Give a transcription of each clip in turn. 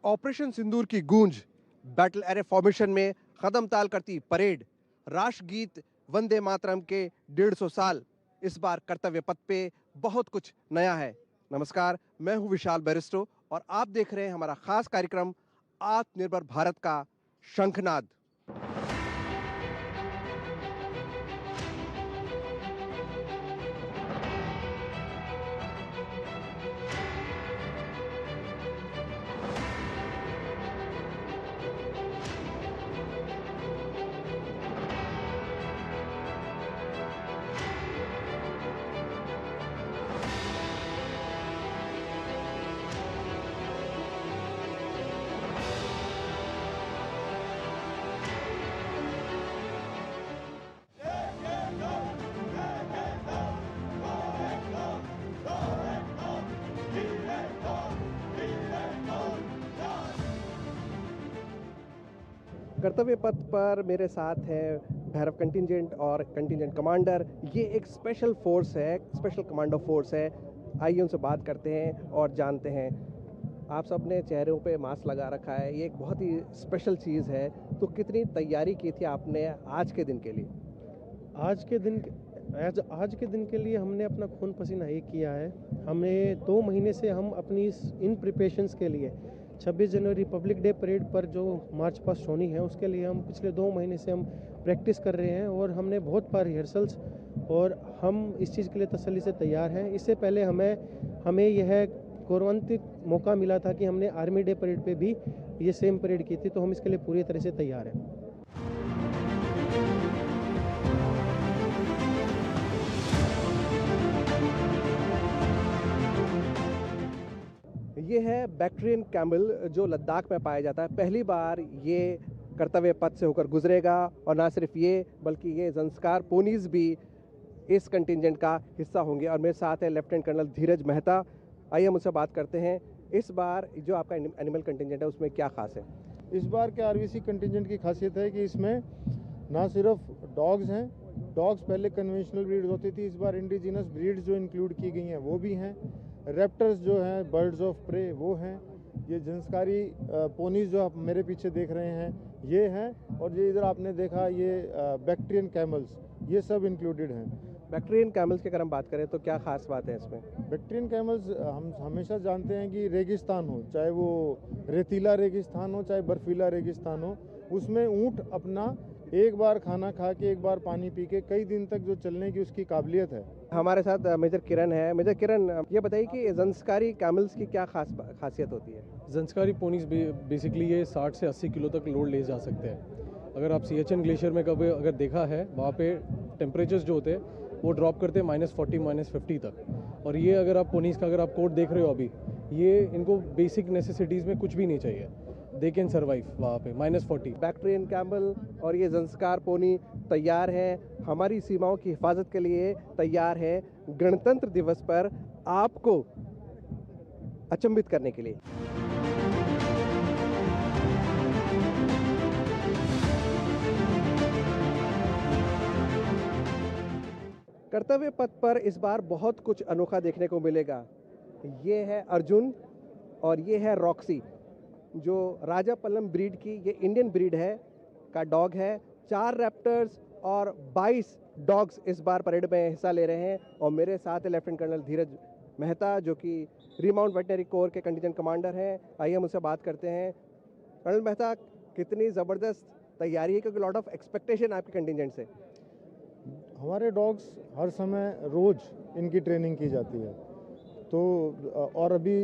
Operation सिंदूर की गूंज, battle array formation में कदम ताल करती परेड, राष्ट्रगीत वंदे मातरम के 150 साल, इस बार कर्तव्य पथ पे बहुत कुछ नया है। नमस्कार, मैं हूं विशाल बैरिस्टो और आप देख रहे हैं हमारा खास कार्यक्रम आत्मनिर्भर भारत का शंखनाद। कर्तव्य पथ पर मेरे साथ है भैरव कंटिंजेंट और कंटिंजेंट कमांडर। ये एक स्पेशल फोर्स है, स्पेशल कमांडो फोर्स है। आइए उनसे बात करते हैं और जानते हैं। आप सब ने चेहरों पे मास्क लगा रखा है, ये एक बहुत ही स्पेशल चीज़ है। तो कितनी तैयारी की थी आपने आज के दिन के लिए? आज के दिन के लिए हमने अपना खून पसीना ही किया है। हमें 2 महीने से हम अपनी इन प्रिपरेशंस के लिए 26 जनवरी रिपब्लिक डे परेड पर जो मार्च पास्ट होनी है उसके लिए हम पिछले 2 महीने से हम प्रैक्टिस कर रहे हैं और हमने बहुत बार रिहर्सल्स और हम इस चीज़ के लिए तसल्ली से तैयार हैं। इससे पहले हमें यह गौरवान्वित मौका मिला था कि हमने आर्मी डे परेड पे भी ये सेम परेड की थी, तो हम इसके लिए पूरी तरह से तैयार हैं। ये है बैक्ट्रियन कैमल जो लद्दाख में पाया जाता है। पहली बार ये कर्तव्य पथ से होकर गुजरेगा और ना सिर्फ ये बल्कि ये ज़ंस्कार पोनीज भी इस कंटिंजेंट का हिस्सा होंगे। और मेरे साथ है लेफ्टिनेंट कर्नल धीरज मेहता। आइए मुझसे बात करते हैं, इस बार जो आपका एनिमल कंटिंजेंट है उसमें क्या खास है? इस बार के आरवीसी कंटिंजेंट की खासियत है कि इसमें ना सिर्फ डॉग्स हैं, डॉग्स पहले कन्वेंशनल ब्रीड्स होती थी, इस बार इंडिजिनस ब्रीड्स जो इंक्लूड की गई हैं वो भी हैं। रेप्टर्स जो हैं, बर्ड्स ऑफ प्रे वो हैं। ये ज़ंस्कारी पोनीज जो आप मेरे पीछे देख रहे हैं ये हैं, और ये इधर आपने देखा ये बैक्ट्रियन कैमल्स, ये सब इंक्लूडेड हैं। बैक्ट्रियन कैमल्स की अगर हम बात करें तो क्या खास बात है इसमें? बैक्ट्रियन कैमल्स हम हमेशा जानते हैं कि रेगिस्तान हो, चाहे वो रेतीला रेगिस्तान हो चाहे बर्फीला रेगिस्तान हो, उसमें ऊँट अपना एक बार खाना खा के एक बार पानी पी के कई दिन तक जो चलने की उसकी काबिलियत है। हमारे साथ मेजर किरण है। मेजर किरण, ये बताइए कि ज़ंस्कारी कैमल्स की क्या खासियत होती है? ज़ंस्कारी पोनीज बेसिकली ये 60 से 80 किलो तक लोड ले जा सकते हैं। अगर आप सियाचिन ग्लेशियर में कभी अगर देखा है, वहाँ पे टेम्परेचर्स जो होते हैं वो ड्रॉप करते हैं -40 -50 तक। और ये अगर आप पोनीज का अगर आप कोट देख रहे हो अभी, ये इनको बेसिक नेसेसिटीज़ में कुछ भी नहीं चाहिए, दे कैन सर्वाइव वहाँ पे -40। बैक्ट्रियन कैमल और ये ज़ंस्कार पोनी तैयार हैं, हमारी सीमाओं की हिफाजत के लिए तैयार हैं, गणतंत्र दिवस पर आपको अचंभित करने के लिए। कर्तव्य पथ पर इस बार बहुत कुछ अनोखा देखने को मिलेगा। ये है अर्जुन और ये है रॉक्सी, जो राजा पल्लम ब्रीड की, ये इंडियन ब्रीड है का डॉग है। 4 रैप्टर्स और 22 डॉग्स इस बार परेड में हिस्सा ले रहे हैं। और मेरे साथ है लेफ्टिनेंट कर्नल धीरज मेहता, जो कि रीमाउंट वेटनरी कोर के कंटिजेंट कमांडर हैं। आइए हम उससे बात करते हैं। कर्नल मेहता, कितनी ज़बरदस्त तैयारी है, क्योंकि लॉट ऑफ एक्सपेक्टेशन आपके कंटिजेंट से? हमारे डॉग्स हर समय रोज़ इनकी ट्रेनिंग की जाती है, तो और अभी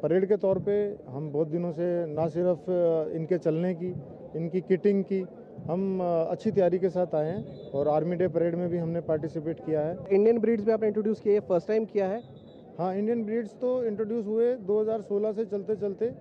परेड के तौर पे हम बहुत दिनों से ना सिर्फ इनके चलने की, इनकी किटिंग की हम अच्छी तैयारी के साथ आए हैं। और आर्मी डे परेड में भी हमने पार्टिसिपेट किया है। इंडियन ब्रीड्स में आपने इंट्रोड्यूस किए, फर्स्ट टाइम किया है? हाँ, इंडियन ब्रीड्स तो इंट्रोड्यूस हुए 2016 से चलते चलते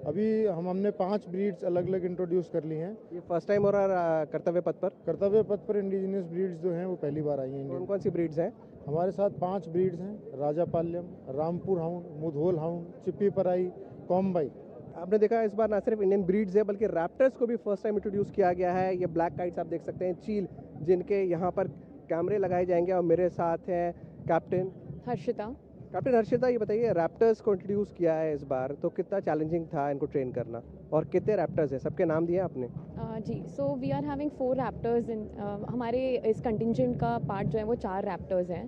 अभी हमने 5 ब्रीड्स अलग अलग इंट्रोड्यूस कर ली हैं। ये फर्स्ट टाइम हो रहा है कर्तव्य पथ पर? कर्तव्य पथ पर इंडिजिनियस ब्रीड्स जो हैं वो पहली बार आई हैं कौन इंडियन। कौन सी ब्रीड्स हैं? हमारे साथ 5 ब्रीड्स हैं, राजापाल्यम, रामपुर हाउंड, मुधोल हाउंड, चिप्पी पराई, कॉम्बाई। आपने देखा इस बार ना सिर्फ इंडियन ब्रीड्स है बल्कि रैप्टर्स को भी फर्स्ट टाइम इंट्रोड्यूस किया गया है। ये ब्लैक काइट्स आप देख सकते हैं, चील, जिनके यहाँ पर कैमरे लगाए जाएंगे। और मेरे साथ हैं कैप्टन हर्षिता। कैप्टन हर्षिता, ये बताइए रैप्टर्स को इंट्रोड्यूस किया है इस बार, तो कितना चैलेंजिंग था इनको ट्रेन करना, और कितने रैप्टर्स हैं, सबके नाम दिए आपने? जी, so we are having 4 raptors in हमारे इस कंटिजेंट का पार्ट जो है वो 4 रैप्टर्स हैं।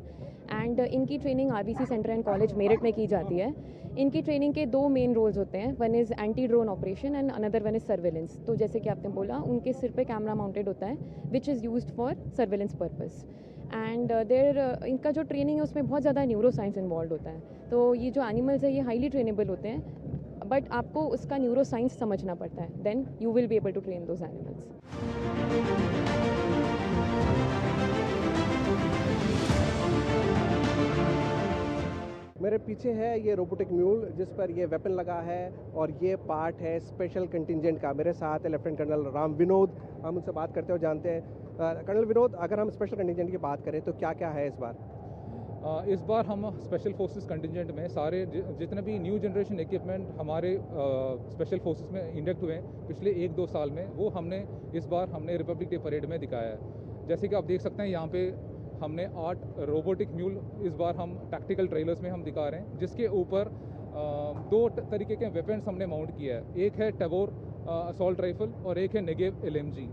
एंड इनकी training RBC centre and college Meerut में की जाती है। इनकी ट्रेनिंग के 2 मेन रोल्स होते हैं, one is anti drone operation and another one is surveillance. तो जैसे कि आपने बोला, उनके सिर पे कैमरा माउंटेड होता है which is used for surveillance purpose. And इनका जो ट्रेनिंग है उसमें बहुत ज़्यादा न्यूरो साइंस इन्वॉल्व होता है। तो ये जो एनिमल्स है ये हाईली ट्रेनेबल होते हैं, बट आपको उसका न्यूरो साइंस समझना पड़ता है, then you will be able to train those animals. मेरे पीछे है ये रोबोटिक म्यूल जिस पर ये वेपन लगा है, और ये पार्ट है स्पेशल कंटिजेंट का। मेरे साथ है लेफ्टिनेंट कर्नल राम विनोद, हम उनसे बात करते हो जानते हैं। कर्नल विनोद, अगर हम स्पेशल कंटिजेंट की बात करें तो क्या क्या है इस बार? इस बार हम स्पेशल फोर्सेस कंटिजेंट में सारे जितने भी न्यू जनरेशन इक्विपमेंट हमारे स्पेशल फोर्सेस में इंडक्ट हुए हैं पिछले 1-2 साल में, वो इस बार हमने रिपब्लिक डे परेड में दिखाया है। जैसे कि आप देख सकते हैं यहाँ पे हमने 8 रोबोटिक म्यूल इस बार हम टैक्टिकल ट्रेलर्स में हम दिखा रहे हैं, जिसके ऊपर 2 तरीके के वेपन्स हमने माउंट किया है। एक है टेबोर असॉल्ट राइफल और एक है नेगेव एलएमजी।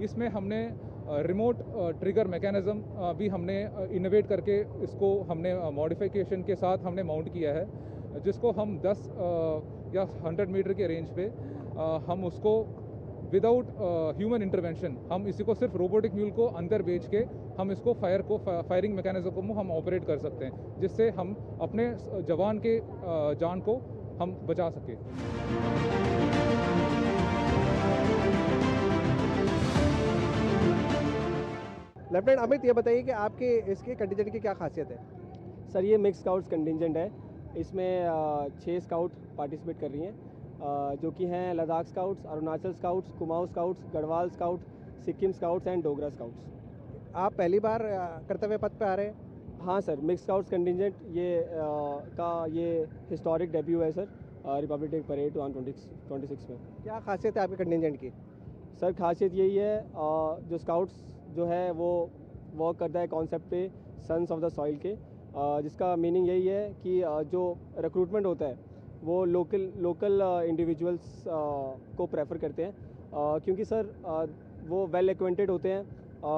इसमें हमने रिमोट ट्रिगर मैकेनिज़्म भी हमने इनोवेट करके इसको हमने मॉडिफिकेशन के साथ हमने माउंट किया है, जिसको हम 10 या 100 मीटर के रेंज पे हम उसको विदाउट ह्यूमन इंटरवेंशन हम इसी को सिर्फ रोबोटिक म्यूल को अंदर बेच के हम इसको फायरिंग मैकेनिज्म को हम ऑपरेट कर सकते हैं, जिससे हम अपने जवान के जान को हम बचा सकें। लेफ्टिनेंट अमित, ये बताइए कि आपके इसके कंटिजेंट की क्या खासियत है? सर, ये मिक्स स्काउट्स कंटिजेंट है। इसमें 6 स्काउट पार्टिसिपेट कर रही हैं, जो कि हैं Ladakh scouts, Arunachal scouts, Kumaon scouts, Garhwal scouts, Sikkim scouts and Dogra scouts. आप पहली बार कर्तव्य पथ पे आ रहे हैं? हाँ सर, मिक्स स्काउट्स कंटिजेंट ये हिस्टोरिक डेब्यू है सर, रिपब्लिक डे परेड 2026 में। क्या खासियत है आपके कंटिजेंट की? सर, खासियत यही है, जो स्काउट्स जो है वो वर्क करता है कॉन्सेप्ट पे सन्स ऑफ द सॉइल के, जिसका मीनिंग यही है कि जो रिक्रूटमेंट होता है वो लोकल इंडिविजुअल्स को प्रेफर करते हैं, क्योंकि सर वो वेल एक्वेंटेड होते हैं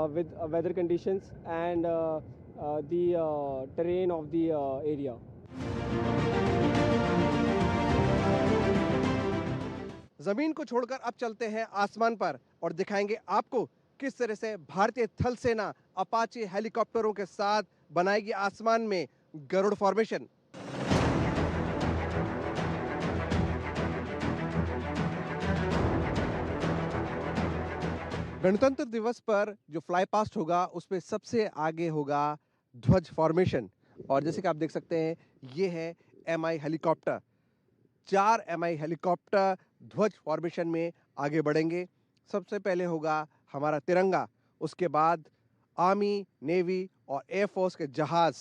with weather conditions and the terrain of the area. जमीन को छोड़कर अब चलते हैं आसमान पर और दिखाएंगे आपको किस तरह से भारतीय थल सेना अपाचे हेलीकॉप्टरों के साथ बनाएगी आसमान में गरुड़ फॉर्मेशन। गणतंत्र दिवस पर जो फ्लाई पास्ट होगा उसमें सबसे आगे होगा ध्वज फॉर्मेशन, और जैसे कि आप देख सकते हैं ये है MI हेलीकॉप्टर। 4 MI हेलीकॉप्टर ध्वज फॉर्मेशन में आगे बढ़ेंगे। सबसे पहले होगा हमारा तिरंगा, उसके बाद आर्मी, नेवी और एयरफोर्स के जहाज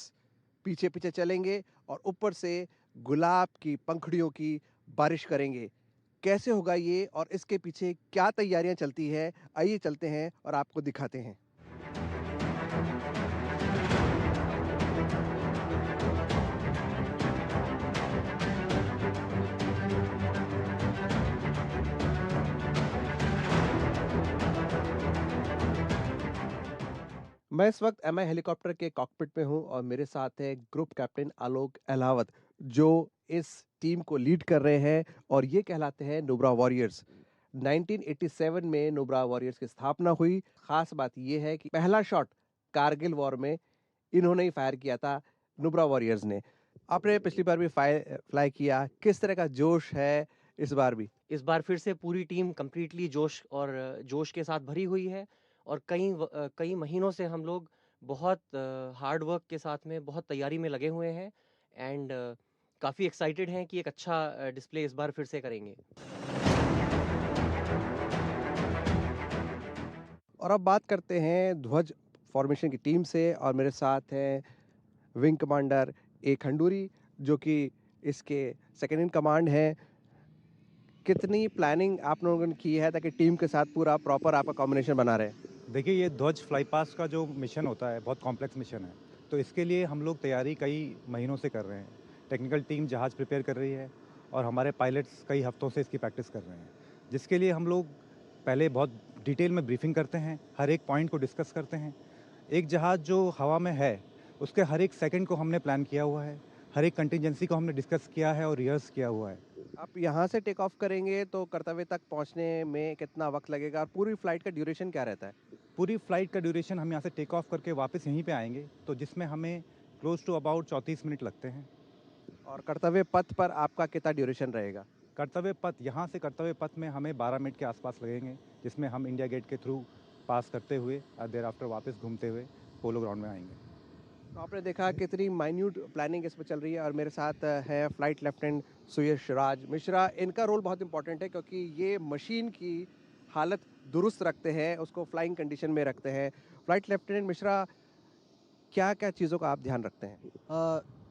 पीछे पीछे चलेंगे और ऊपर से गुलाब की पंखुड़ियों की बारिश करेंगे। कैसे होगा ये और इसके पीछे क्या तैयारियां चलती है, आइए चलते हैं और आपको दिखाते हैं। मैं इस वक्त MI हेलीकॉप्टर के कॉकपिट में हूं और मेरे साथ है ग्रुप कैप्टन आलोक अहलावत, जो इस टीम को लीड कर रहे हैं और ये कहलाते हैं नुब्रा वॉरियर्स। 1987 में नुब्रा वॉरियर्स की स्थापना हुई। खास बात यह है कि पहला शॉट कारगिल वॉर में इन्होंने ही फायर किया था, नुब्रा वॉरियर्स ने। आपने पिछली बार भी फ्लाई किया, किस तरह का जोश है इस बार भी? इस बार फिर से पूरी टीम कंप्लीटली जोश के साथ भरी हुई है, और कई महीनों से हम लोग बहुत हार्ड वर्क के साथ में बहुत तैयारी में लगे हुए हैं, एंड काफ़ी एक्साइटेड हैं कि एक अच्छा डिस्प्ले इस बार फिर से करेंगे। और अब बात करते हैं ध्वज फॉर्मेशन की टीम से, और मेरे साथ हैं विंग कमांडर ए खंडूरी, जो कि इसके सेकंड इन कमांड हैं। कितनी प्लानिंग आप लोगों ने की है ताकि टीम के साथ पूरा प्रॉपर आपका कॉम्बिनेशन बना रहे? देखिए, ये ध्वज फ्लाई पास्ट का जो मिशन होता है बहुत कॉम्प्लेक्स मिशन है, तो इसके लिए हम लोग तैयारी कई महीनों से कर रहे हैं। टेक्निकल टीम जहाज़ प्रिपेयर कर रही है और हमारे पायलट्स कई हफ्तों से इसकी प्रैक्टिस कर रहे हैं, जिसके लिए हम लोग पहले बहुत डिटेल में ब्रीफिंग करते हैं, हर एक पॉइंट को डिस्कस करते हैं। एक जहाज़ जो हवा में है उसके हर एक सेकंड को हमने प्लान किया हुआ है, हर एक कंटिजेंसी को हमने डिस्कस किया है और रिहर्स किया हुआ है। आप यहाँ से टेक ऑफ करेंगे तो कर्तव्य तक पहुँचने में कितना वक्त लगेगा, और पूरी फ्लाइट का ड्यूरेशन क्या रहता है? पूरी फ्लाइट का ड्यूरेशन हम यहाँ से टेक ऑफ करके वापस यहीं पे आएंगे, तो जिसमें हमें क्लोज टू अबाउट 34 मिनट लगते हैं। और कर्तव्य पथ पर आपका कितना ड्यूरेशन रहेगा? कर्तव्य पथ, यहाँ से कर्तव्य पथ में हमें 12 मिनट के आसपास लगेंगे, जिसमें हम इंडिया गेट के थ्रू पास करते हुए और देर आफ्टर वापस घूमते हुए पोलो ग्राउंड में आएंगे। तो आपने देखा कितनी माइन्यूट प्लानिंग इसमें चल रही है। और मेरे साथ है फ्लाइट लेफ्टिनेंट सुयश राज मिश्रा। इनका रोल बहुत इंपॉर्टेंट है क्योंकि ये मशीन की हालत दुरुस्त रखते हैं, उसको फ्लाइंग कंडीशन में रखते हैं। फ्लाइट लेफ्टिनेंट मिश्रा, क्या क्या चीज़ों का आप ध्यान रखते हैं?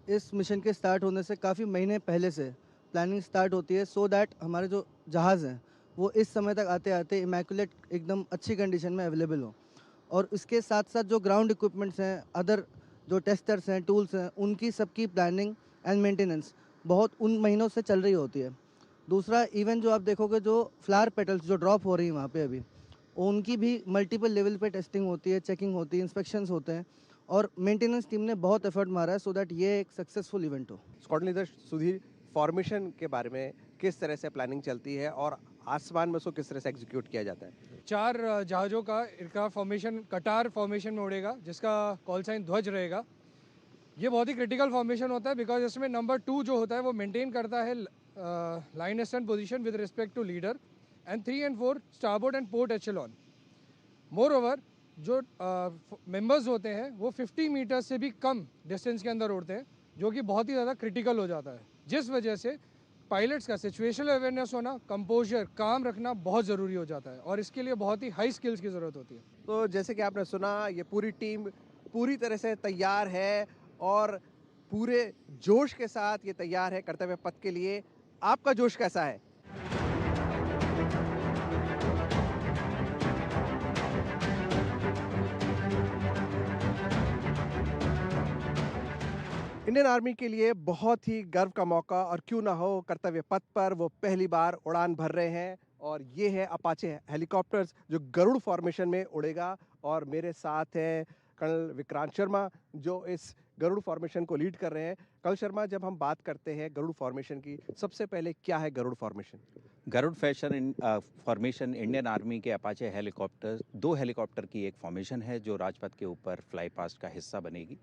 इस मिशन के स्टार्ट होने से काफ़ी महीने पहले से प्लानिंग स्टार्ट होती है, सो दैट हमारे जो जहाज़ हैं वो इस समय तक आते आते इमैकुलेट एकदम अच्छी कंडीशन में अवेलेबल हो। और इसके साथ साथ जो ग्राउंड इक्विपमेंट्स हैं, अदर जो टेस्टर्स हैं, टूल्स हैं, उनकी सबकी प्लानिंग एंड मेंटेनेंस बहुत उन महीनों से चल रही होती है। दूसरा, इवन जो आप देखोगे जो फ्लावर पेटल्स जो ड्रॉप हो रही हैं वहाँ पे अभी, उनकी भी मल्टीपल लेवल पे टेस्टिंग होती है, चेकिंग होती है, इंस्पेक्शंस होते हैं, और मेंटेनेंस टीम ने बहुत एफर्ट मारा है सो दैट ये एक सक्सेसफुल इवेंट हो। स्क्वाड्रन लीडर सुधीर, फॉर्मेशन के बारे में किस तरह से प्लानिंग चलती है और आसमान में उसको किस तरह से एग्जीक्यूट किया जाता है? 4 जहाज़ों का इनका फॉर्मेशन कटार फॉर्मेशन में उड़ेगा, जिसका कॉल साइन ध्वज रहेगा। ये बहुत ही क्रिटिकल फॉर्मेशन होता है बिकॉज इसमें नंबर 2 जो होता है वो मेंटेन करता है line astern position with respect to leader, and 3 and 4 starboard and port echelon. Moreover जो मेंबर्स होते हैं वो 50 मीटर से भी कम डिस्टेंस के अंदर उड़ते हैं, जो कि बहुत ही ज़्यादा क्रिटिकल हो जाता है, जिस वजह से पायलट्स का सिचुएशनल अवेयरनेस होना, कंपोजर, काम रखना बहुत ज़रूरी हो जाता है, और इसके लिए बहुत ही हाई स्किल्स की ज़रूरत होती है। तो जैसे कि आपने सुना, ये पूरी टीम पूरी तरह से तैयार है और पूरे जोश के साथ ये तैयार है कर्तव्य पथ के लिए। आपका जोश कैसा है? इंडियन आर्मी के लिए बहुत ही गर्व का मौका, और क्यों ना हो, कर्तव्य पथ पर वो पहली बार उड़ान भर रहे हैं। और ये है अपाचे हेलीकॉप्टर्स जो गरुड़ फॉर्मेशन में उड़ेगा। और मेरे साथ हैं कर्नल विक्रांत शर्मा जो इस गरुड़ फॉर्मेशन को लीड कर रहे हैं। कर्नल शर्मा, जब हम बात करते हैं गरुड़ फॉर्मेशन की, सबसे पहले क्या है Garud formation? Garud formation Indian army के अपाचे हेलीकॉप्टर, 2 हेलीकॉप्टर की एक फॉर्मेशन है जो राजपथ के ऊपर फ्लाई पास्ट का हिस्सा बनेगी।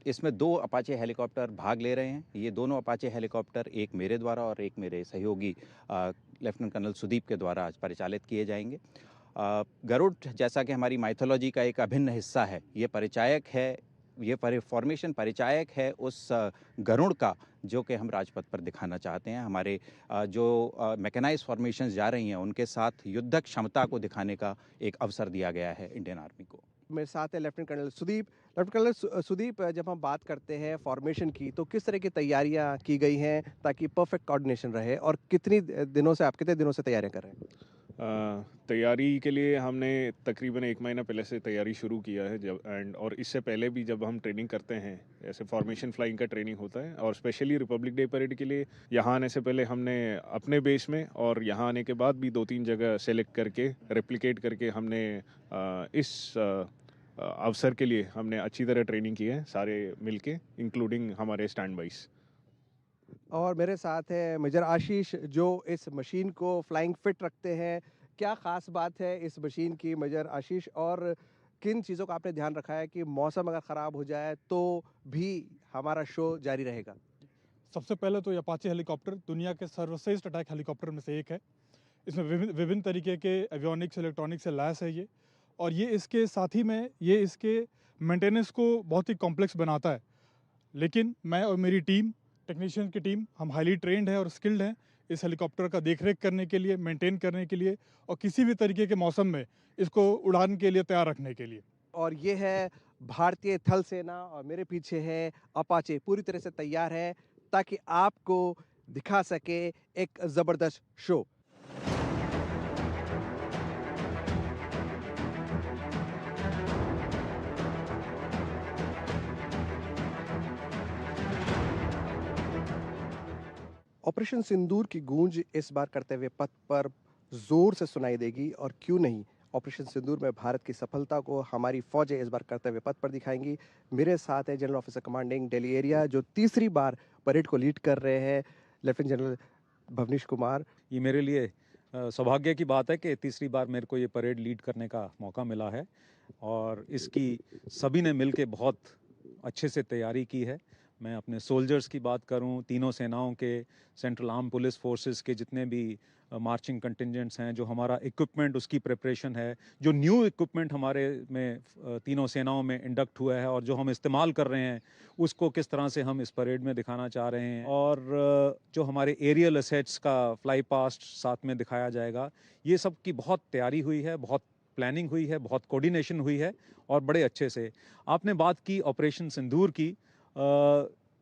इसमें 2 अपाचे हेलीकॉप्टर भाग ले रहे हैं। ये दोनों अपाचे हेलीकॉप्टर, एक मेरे द्वारा और एक मेरे सहयोगी लेफ्टिनेंट कर्नल सुदीप के द्वारा परिचालित किए जाएंगे। गरुड़, जैसा कि हमारी माइथोलॉजी का एक अभिन्न हिस्सा है, ये परिचायक है, ये फॉर्मेशन परिचायक है उस गरुड़ का जो कि हम राजपथ पर दिखाना चाहते हैं। हमारे जो मैकेनाइज फॉर्मेशंस जा रही हैं उनके साथ युद्धक क्षमता को दिखाने का एक अवसर दिया गया है इंडियन आर्मी को। मेरे साथ है lieutenant colonel Sudeep. Lieutenant colonel Sudeep, जब हम बात करते हैं फॉर्मेशन की, तो किस तरह की तैयारियां की गई हैं ताकि परफेक्ट कोऑर्डिनेशन रहे, और कितने दिनों से तैयारियां कर रहे हैं? तैयारी के लिए हमने तकरीबन 1 महीना पहले से तैयारी शुरू किया है और इससे पहले भी जब हम ट्रेनिंग करते हैं, ऐसे फॉर्मेशन फ्लाइंग का ट्रेनिंग होता है, और स्पेशली रिपब्लिक डे परेड के लिए यहाँ आने से पहले हमने अपने बेस में और यहाँ आने के बाद भी 2-3 जगह सेलेक्ट करके रेप्लिकेट करके हमने इस अवसर के लिए हमने अच्छी तरह ट्रेनिंग की है सारे मिलके, इंक्लूडिंग हमारे स्टैंड बाइस। और मेरे साथ है मेजर आशीष जो इस मशीन को फ्लाइंग फिट रखते हैं। क्या ख़ास बात है इस मशीन की मेजर आशीष, और किन चीज़ों का आपने ध्यान रखा है कि मौसम अगर ख़राब हो जाए तो भी हमारा शो जारी रहेगा? सबसे पहले तो ये अपाचे हेलीकॉप्टर दुनिया के सर्वश्रेष्ठ अटैक हेलीकॉप्टर में से एक है। इसमें विभिन्न तरीके के एवियोनिक्स, इलेक्ट्रॉनिक्स से लैस है ये, और ये इसके साथ ही में ये इसके मेंटेनेंस को बहुत ही कॉम्प्लेक्स बनाता है। लेकिन मैं और मेरी टीम, टेक्नीशियन की टीम, हम हाईली ट्रेंड है और स्किल्ड हैं इस हेलीकॉप्टर का देखरेख करने के लिए, मेंटेन करने के लिए और किसी भी तरीके के मौसम में इसको उड़ान के लिए तैयार रखने के लिए। और ये है भारतीय थल सेना और मेरे पीछे है अपाचे, पूरी तरह से तैयार है ताकि आपको दिखा सके एक जबरदस्त शो। ऑपरेशन सिंदूर की गूंज इस बार करते हुए पथ पर जोर से सुनाई देगी और क्यों नहीं, ऑपरेशन सिंदूर में भारत की सफलता को हमारी फौजें इस बार करते हुए पथ पर दिखाएंगी। मेरे साथ है general officer commanding Delhi area जो तीसरी बार परेड को लीड कर रहे हैं, लेफ्टिनेंट जनरल भवनीश कुमार। ये मेरे लिए सौभाग्य की बात है कि तीसरी बार मेरे को ये परेड लीड करने का मौका मिला है और इसकी सभी ने मिलके बहुत अच्छे से तैयारी की है। मैं अपने सोल्जर्स की बात करूं, तीनों सेनाओं के, सेंट्रल आर्म पुलिस फोर्सेस के जितने भी मार्चिंग कंटिंजेंट्स हैं, जो हमारा इक्विपमेंट उसकी प्रिपरेशन है, जो न्यू इक्विपमेंट हमारे में तीनों सेनाओं में इंडक्ट हुआ है और जो हम इस्तेमाल कर रहे हैं उसको किस तरह से हम इस परेड में दिखाना चाह रहे हैं, और जो हमारे एरियल असेट्स का फ्लाई पास्ट साथ में दिखाया जाएगा, ये सब की बहुत तैयारी हुई है, बहुत प्लानिंग हुई है, बहुत कोऑर्डिनेशन हुई है और बड़े अच्छे से। आपने बात की ऑपरेशन सिंदूर की,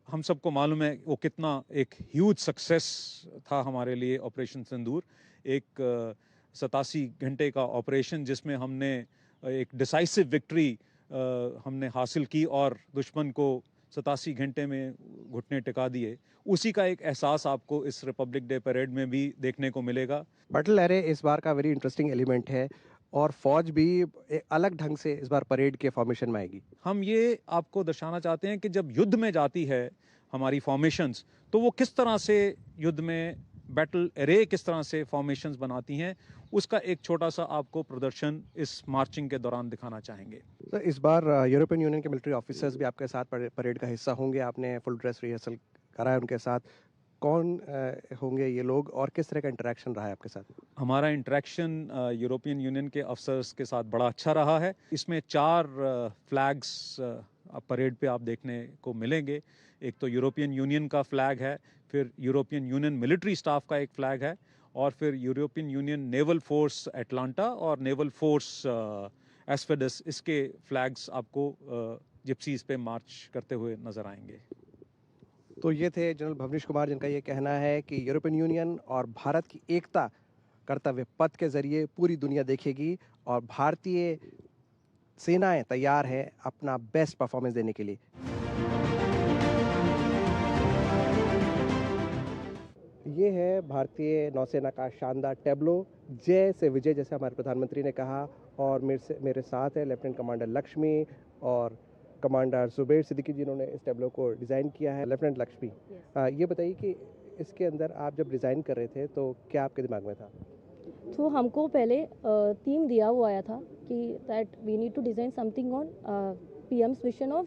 हम सबको मालूम है वो कितना एक ह्यूज सक्सेस था हमारे लिए ऑपरेशन सिंदूर। एक 87 घंटे का ऑपरेशन जिसमें हमने एक डिसाइसिव विक्ट्री हमने हासिल की और दुश्मन को 87 घंटे में घुटने टिका दिए। उसी का एक एहसास आपको इस रिपब्लिक डे परेड में भी देखने को मिलेगा। बटल एरे इस बार का वेरी इंटरेस्टिंग एलिमेंट है और फौज भी एक अलग ढंग से इस बार परेड के फॉर्मेशन में आएगी। हम ये आपको दर्शाना चाहते हैं कि जब युद्ध में जाती है हमारी फॉर्मेशंस, तो वो किस तरह से युद्ध में बैटल एरे किस तरह से फॉर्मेशंस बनाती हैं, उसका एक छोटा सा आपको प्रदर्शन इस मार्चिंग के दौरान दिखाना चाहेंगे। तो इस बार यूरोपियन यूनियन के मिलिट्री ऑफिसर्स भी आपके साथ परेड का हिस्सा होंगे, आपने फुल ड्रेस रिहर्सल करा है उनके साथ। कौन होंगे ये लोग और किस तरह का इंटरेक्शन रहा है आपके साथ? हमारा इंटरेक्शन यूरोपियन यूनियन के अफसर्स के साथ बड़ा अच्छा रहा है। इसमें 4 फ्लैग्स परेड पे आप देखने को मिलेंगे। एक तो यूरोपियन यूनियन का फ्लैग है, फिर यूरोपियन यूनियन मिलिट्री स्टाफ का एक फ्लैग है और फिर European union naval force Atlanta और नेवल फोर्स एस्फेडस, इसके फ्लैग्स आपको जिप्सीज पे मार्च करते हुए नजर आएंगे। तो ये थे जनरल भवनीश कुमार जिनका ये कहना है कि यूरोपियन यूनियन और भारत की एकता कर्तव्य पथ के जरिए पूरी दुनिया देखेगी और भारतीय सेनाएं तैयार है अपना बेस्ट परफॉर्मेंस देने के लिए। ये है भारतीय नौसेना का शानदार टैब्लो, जय से विजय जैसे हमारे प्रधानमंत्री ने कहा। और मेरे साथ है लेफ्टिनेंट कमांडर लक्ष्मी और कमांडर जुबैर सिद्दीकी जिन्होंने इस टैब्लो को डिज़ाइन किया है। लेफ्टिनेंट लक्ष्मी, ये बताइए कि इसके अंदर आप जब डिज़ाइन कर रहे थे तो क्या आपके दिमाग में था? तो हमको पहले थीम दिया हुआ आया था कि that we need to design something on PM's vision of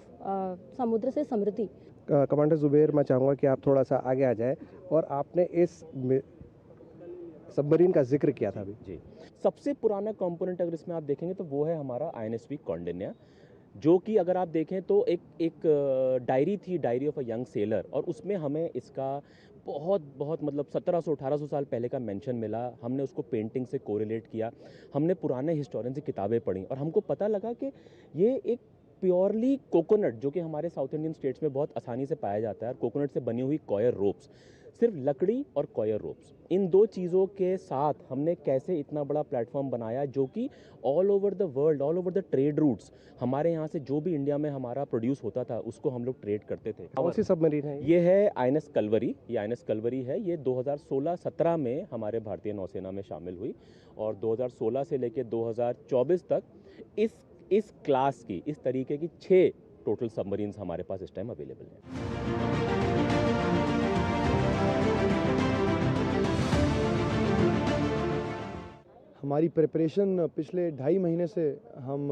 समुद्र से समृद्धि। कमांडर जुबैर, मैं चाहूँगा कि आप थोड़ा सा आगे आ जाए और आपने इस सबमरीन का जिक्र किया था अभी। जी, सबसे पुराना कंपोनेंट अगर इसमें आप देखेंगे तो वो है हमारा INSV कौंडिन्य, जो कि अगर आप देखें तो एक डायरी थी, diary of a young seller, और उसमें हमें इसका बहुत मतलब 1700-1800 साल पहले का मेंशन मिला। हमने उसको पेंटिंग से कोरिलेट किया, हमने पुराने हिस्टोरियन से किताबें पढ़ी और हमको पता लगा कि ये एक प्योरली कोकोनट, जो कि हमारे साउथ इंडियन स्टेट्स में बहुत आसानी से पाया जाता है, कोकोनट से बनी हुई कॉयर रोप्स, सिर्फ लकड़ी और कॉयर रोप्स, इन दो चीज़ों के साथ हमने कैसे इतना बड़ा प्लेटफॉर्म बनाया जो कि all over the world, all over the trade routes, हमारे यहाँ से जो भी इंडिया में हमारा प्रोड्यूस होता था उसको हम लोग ट्रेड करते थे। कौन सी सबमरीन है ये? है INS कलवरी। ये INS कलवरी है, ये 2016-17 में हमारे भारतीय नौसेना में शामिल हुई और 2016 से लेकर 2024 तक इस क्लास की, इस तरीके की 6 टोटल सबमरीन्स हमारे पास इस टाइम अवेलेबल हैं। हमारी प्रिपरेशन पिछले 2.5 महीने से हम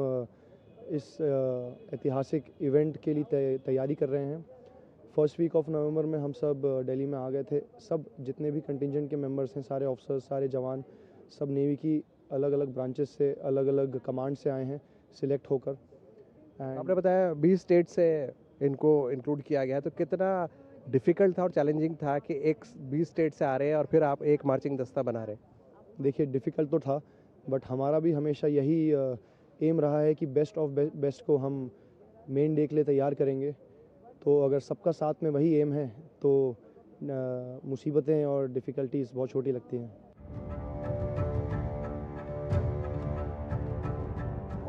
इस ऐतिहासिक इवेंट के लिए तैयारी कर रहे हैं। फर्स्ट वीक ऑफ नवंबर में हम सब दिल्ली में आ गए थे। सब जितने भी कंटिंजेंट के मेंबर्स हैं, सारे ऑफिसर्स, सारे जवान, सब नेवी की अलग अलग ब्रांचेस से, अलग अलग कमांड से आए हैं सिलेक्ट होकर। आपने बताया 20 स्टेट से इनको इंक्लूड किया गया है, तो कितना डिफ़िकल्ट था और चैलेंजिंग था कि एक 20 स्टेट से आ रहे हैं और फिर आप एक मार्चिंग दस्ता बना रहे हैं? देखिए डिफ़िकल्ट तो था, बट हमारा भी हमेशा यही एम रहा है कि बेस्ट ऑफ बेस्ट को हम मेन डे के लिए तैयार करेंगे। तो अगर सबका साथ में वही एम है तो मुसीबतें और डिफ़िकल्टीज़ बहुत छोटी लगती हैं।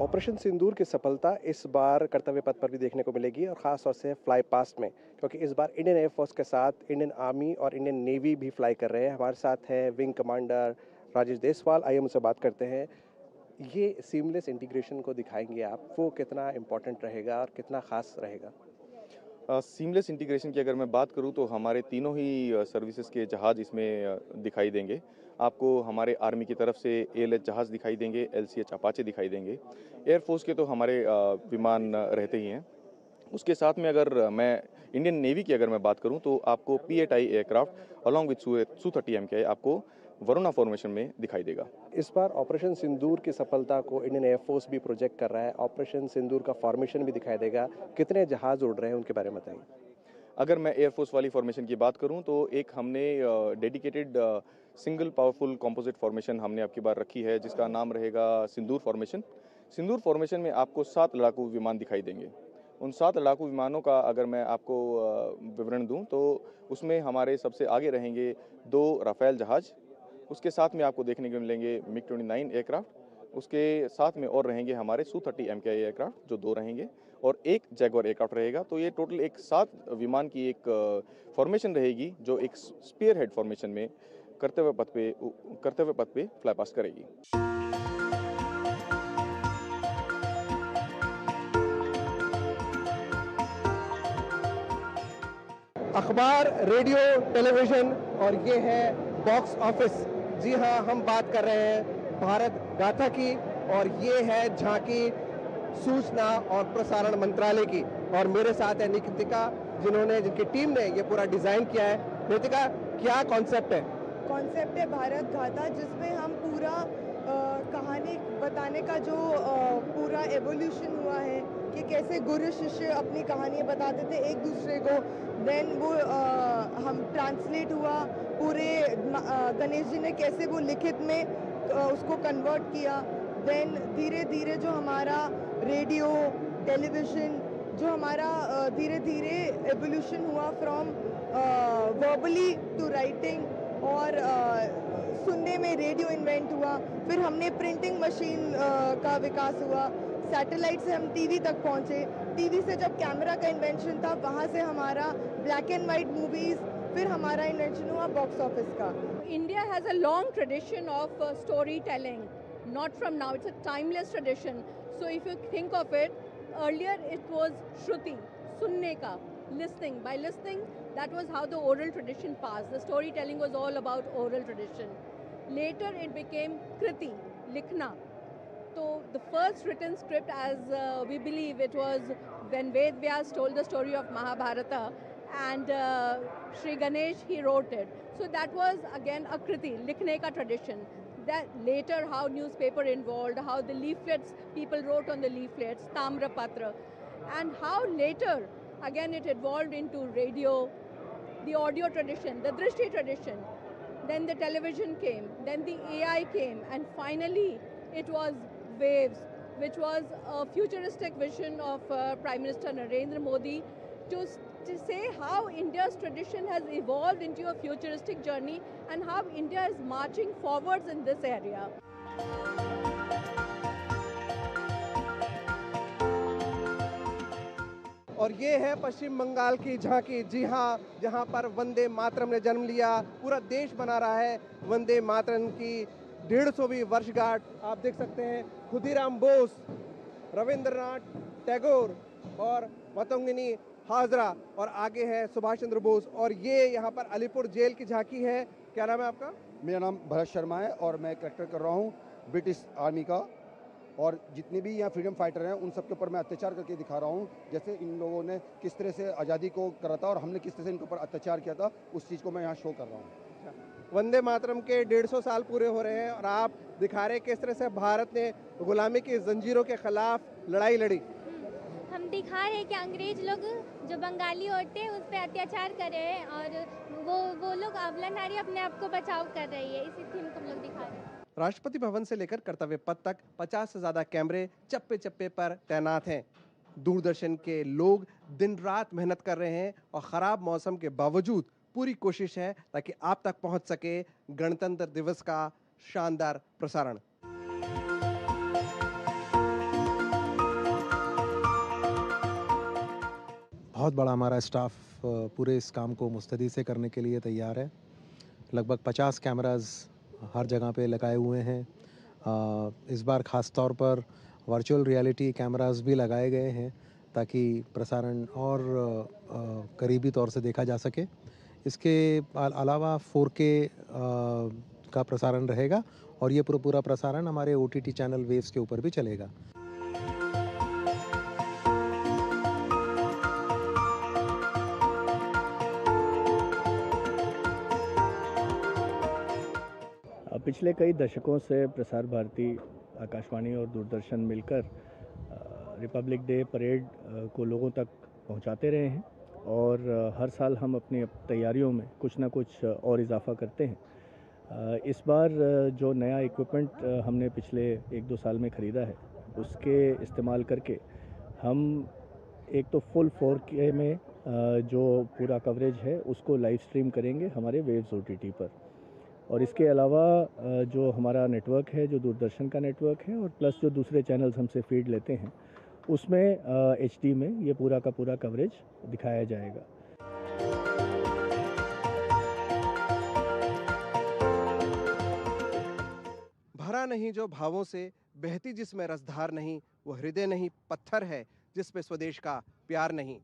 ऑपरेशन सिंदूर की सफलता इस बार कर्तव्य पथ पर भी देखने को मिलेगी और ख़ास तौर से फ्लाई पास्ट में, क्योंकि इस बार इंडियन एयरफोर्स के साथ इंडियन आर्मी और इंडियन नेवी भी फ्लाई कर रहे हैं। हमारे साथ है विंग कमांडर राजेश देसवाल, आइए उनसे बात करते हैं। ये सीमलेस इंटीग्रेशन को दिखाएंगे आप, वो कितना इम्पोर्टेंट रहेगा और कितना ख़ास रहेगा? सीमलेस इंटीग्रेशन की अगर मैं बात करूं तो हमारे तीनों ही सर्विसेज के जहाज़ इसमें दिखाई देंगे। आपको हमारे आर्मी की तरफ से ALH जहाज़ दिखाई देंगे, LCH अपाचे दिखाई देंगे। एयरफोर्स के तो हमारे विमान रहते ही हैं। उसके साथ में अगर मैं इंडियन नेवी की अगर मैं बात करूं तो आपको P-8I aircraft along with Su-30 MKI आपको वरुणा फॉर्मेशन में दिखाई देगा। इस बार ऑपरेशन सिंदूर की सफलता को इंडियन एयरफोर्स भी प्रोजेक्ट कर रहा है। ऑपरेशन सिंदूर का फॉर्मेशन भी दिखाई देगा। कितने जहाज उड़ रहे हैं उनके बारे में बताइए। अगर मैं एयरफोर्स वाली फॉर्मेशन की बात करूं तो एक हमने dedicated single powerful composite formation हमने आपकी बार रखी है, जिसका नाम रहेगा सिंदूर फॉर्मेशन। सिंदूर फॉर्मेशन में आपको 7 लड़ाकू विमान दिखाई देंगे। उन 7 लड़ाकू विमानों का अगर मैं आपको विवरण दूं तो उसमें हमारे सबसे आगे रहेंगे 2 राफेल जहाज, उसके साथ में आपको देखने को मिलेंगे MiG-29 एयरक्राफ्ट, उसके साथ में और रहेंगे हमारे Su-30 MKI एयरक्राफ्ट जो 2 रहेंगे और 1 जैगुआर एयरक्राफ्ट रहेगा। तो ये टोटल एक 7 विमान की एक फॉर्मेशन रहेगी जो एक स्पीयर हेड फॉर्मेशन में कर्तव्य पथ पे फ्लाई पास्ट करेगी। अखबार, रेडियो, टेलीविज़न और ये है बॉक्स ऑफिस। जी हाँ, हम बात कर रहे हैं भारत गाथा की और ये है झांकी सूचना और प्रसारण मंत्रालय की। और मेरे साथ है निकिता, जिनकी टीम ने ये पूरा डिज़ाइन किया है। निकिता, क्या कॉन्सेप्ट है? कॉन्सेप्ट है भारत गाथा, जिसमें हम पूरा कहानी बताने का जो पूरा एवोल्यूशन हुआ है कि कैसे गुरु शिष्य अपनी कहानियाँ बताते थे एक दूसरे को। देन वो हम ट्रांसलेट हुआ पूरे गणेश जी ने कैसे वो लिखित में उसको कन्वर्ट किया। देन धीरे धीरे जो हमारा रेडियो, टेलीविज़न, जो हमारा धीरे धीरे एवोल्यूशन हुआ फ्रॉम वर्बली टू राइटिंग, और सुनने में रेडियो इन्वेंट हुआ। फिर हमने प्रिंटिंग मशीन का विकास हुआ। सैटेलाइट से हम टीवी तक पहुंचे। टीवी से जब कैमरा का इन्वेंशन था, वहाँ से हमारा ब्लैक एंड वाइट मूवीज़, फिर हमारा इन्वेंशन हुआ बॉक्स ऑफिस का। India has a long tradition of story telling, not from now, it's a timeless tradition. So if you think of it, earlier it was shruti, सुनने का, listening. By listening, that was how the oral tradition passed. The storytelling was all about oral tradition. Later it became kriti, likhna. So the first written script, as we believe, it was when Ved Vyas told the story of Mahabharata, and Sri Ganesh, he wrote it. So that was again a kriti, likhne ka tradition. That later how newspaper involved, how the leaflets, people wrote on the leaflets, Tamrapatra, and how later again it evolved into radio, the audio tradition, the Drishti tradition. Then the television came, then the AI came, and finally it was Waves, which was a futuristic vision of Prime Minister Narendra Modi to say how India's tradition has evolved into a futuristic journey and how India is marching forwards in this area. और ये है पश्चिम बंगाल की झांकी। जी हाँ, जहाँ पर वंदे मातरम ने जन्म लिया, पूरा देश बना रहा है वंदे मातरम की 150वीं वर्षगांठ। आप देख सकते हैं खुदीराम बोस, रविंद्रनाथ टैगोर और मतंगिनी हाजरा, और आगे है सुभाष चंद्र बोस। और ये यहाँ पर अलीपुर जेल की झांकी है। क्या नाम है आपका? मेरा नाम भरत शर्मा है और मैं करेक्टर कर रहा हूँ ब्रिटिश आर्मी का। और जितने भी यहाँ फ्रीडम फाइटर हैं उन सब के ऊपर मैं अत्याचार करके दिखा रहा हूँ, जैसे इन लोगों ने किस तरह से आज़ादी को करा था और हमने किस तरह से इनके ऊपर अत्याचार किया था, उस चीज़ को मैं यहाँ शो कर रहा हूँ। वंदे मातरम के 150 साल पूरे हो रहे हैं और आप दिखा रहे हैं किस तरह से भारत ने गुलामी की जंजीरों के खिलाफ लड़ाई लड़ी। हम हम दिखा रहे हैं कि अंग्रेज लोग जो बंगाली औरतें हैं उस पर अत्याचार कर रहे हैं और वो लोग अबला नारी अपने आप को बचाव कर रही है। इसी थीम को हम लोग दिखा रहे हैं। राष्ट्रपति भवन से लेकर कर्तव्य पथ तक 50 से ज्यादा कैमरे चप्पे चप्पे पर तैनात हैं। दूरदर्शन के लोग दिन रात मेहनत कर रहे हैं और खराब मौसम के बावजूद पूरी कोशिश है ताकि आप तक पहुंच सके गणतंत्र दिवस का शानदार प्रसारण। बहुत बड़ा हमारा स्टाफ पूरे इस काम को मुस्तैदी से करने के लिए तैयार है। लगभग 50 कैमरास हर जगह पे लगाए हुए हैं। इस बार ख़ास तौर पर वर्चुअल रियलिटी कैमरास भी लगाए गए हैं ताकि प्रसारण और करीबी तौर से देखा जा सके। इसके अलावा 4K का प्रसारण रहेगा और ये पूरा प्रसारण हमारे OTT चैनल वेव्स के ऊपर भी चलेगा। पिछले कई दशकों से प्रसार भारती, आकाशवाणी और दूरदर्शन मिलकर रिपब्लिक डे परेड को लोगों तक पहुंचाते रहे हैं और हर साल हम अपनी तैयारियों में कुछ ना कुछ और इजाफा करते हैं। इस बार जो नया इक्विपमेंट हमने पिछले 1-2 साल में ख़रीदा है उसके इस्तेमाल करके हम एक तो फुल 4K में जो पूरा कवरेज है उसको लाइव स्ट्रीम करेंगे हमारे वेव्स OTT पर, और इसके अलावा जो हमारा नेटवर्क है, जो दूरदर्शन का नेटवर्क है और प्लस जो दूसरे चैनल्स हमसे फीड लेते हैं उसमें HD में ये पूरा का पूरा कवरेज दिखाया जाएगा। भरा नहीं जो भावों से, बहती जिसमें रसधार नहीं, वो हृदय नहीं पत्थर है जिस पे स्वदेश का प्यार नहीं।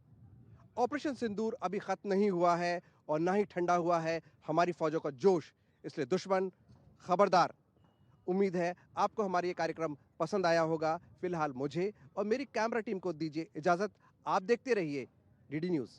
ऑपरेशन सिंदूर अभी खत्म नहीं हुआ है और ना ही ठंडा हुआ है हमारी फौजों का जोश, इसलिए दुश्मन खबरदार। उम्मीद है आपको हमारा ये कार्यक्रम पसंद आया होगा। फिलहाल मुझे और मेरी कैमरा टीम को दीजिए इजाजत। आप देखते रहिए DD न्यूज़।